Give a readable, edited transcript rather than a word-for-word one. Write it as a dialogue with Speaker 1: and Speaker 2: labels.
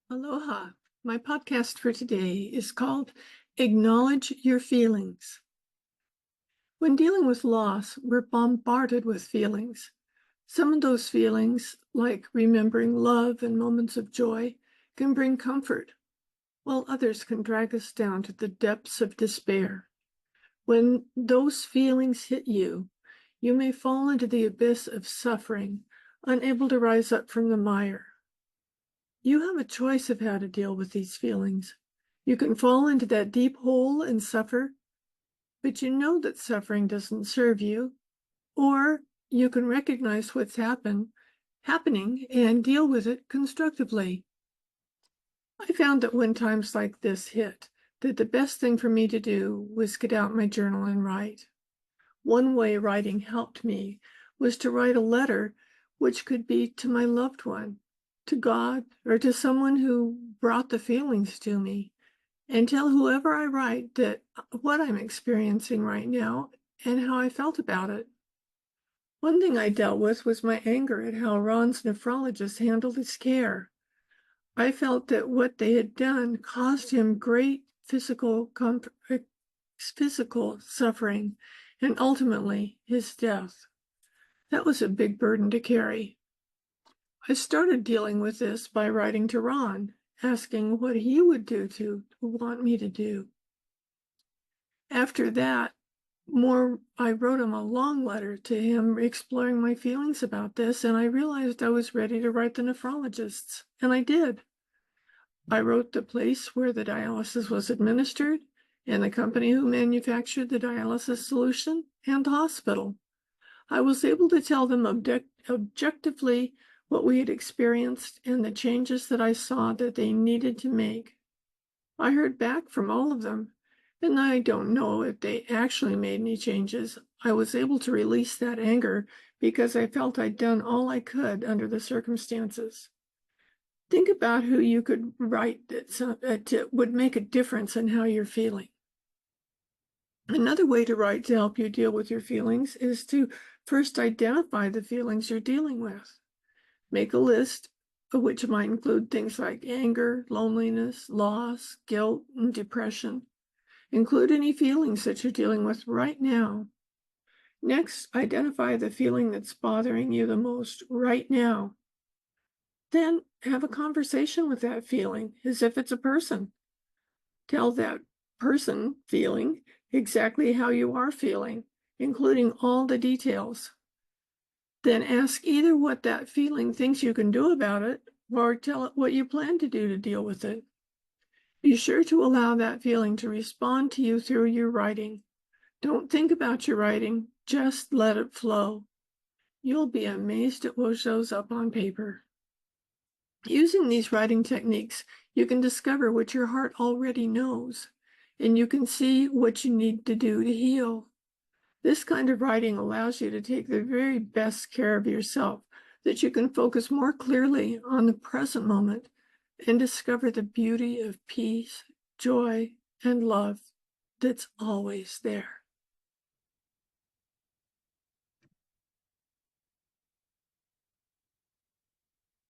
Speaker 1: Aloha. My podcast for today is called Acknowledge Your Feelings. When dealing with loss, we're bombarded with feelings. Some of those feelings, like remembering love and moments of joy, can bring comfort, while others can drag us down to the depths of despair. When those feelings hit you, you may fall into the abyss of suffering, unable to rise up from the mire. You have a choice of how to deal with these feelings. You can fall into that deep hole and suffer, but you know that suffering doesn't serve you. Or you can recognize what's happening and deal with it constructively. I found that when times like this hit, that the best thing for me to do was get out my journal and write. One way writing helped me was to write a letter, which could be to my loved one, to God, or to someone who brought the feelings to me, and tell whoever I write that what I'm experiencing right now and how I felt about it. One thing I dealt with was my anger at how Ron's nephrologist handled his care. I felt that what they had done caused him great physical suffering and ultimately his death. That was a big burden to carry. I started dealing with this by writing to Ron, asking what he would do to want me to do. After that, I wrote him a long letter to him exploring my feelings about this, and I realized I was ready to write the nephrologists, and I did. I wrote the place where the dialysis was administered, and the company who manufactured the dialysis solution, and the hospital. I was able to tell them objectively what we had experienced and the changes that I saw that they needed to make. I heard back from all of them, and I don't know if they actually made any changes. I was able to release that anger because I felt I'd done all I could under the circumstances. Think about who you could write that would make a difference in how you're feeling. Another way to write to help you deal with your feelings is to first identify the feelings you're dealing with. Make a list, which might include things like anger, loneliness, loss, guilt, and depression. Include any feelings that you're dealing with right now. Next, identify the feeling that's bothering you the most right now. Then have a conversation with that feeling as if it's a person. Tell that person feeling exactly how you are feeling, including all the details. Then ask either what that feeling thinks you can do about it, or tell it what you plan to do to deal with it. Be sure to allow that feeling to respond to you through your writing. Don't think about your writing, just let it flow. You'll be amazed at what shows up on paper. Using these writing techniques, you can discover what your heart already knows, and you can see what you need to do to heal. This kind of writing allows you to take the very best care of yourself, that you can focus more clearly on the present moment and discover the beauty of peace, joy, and love that's always there.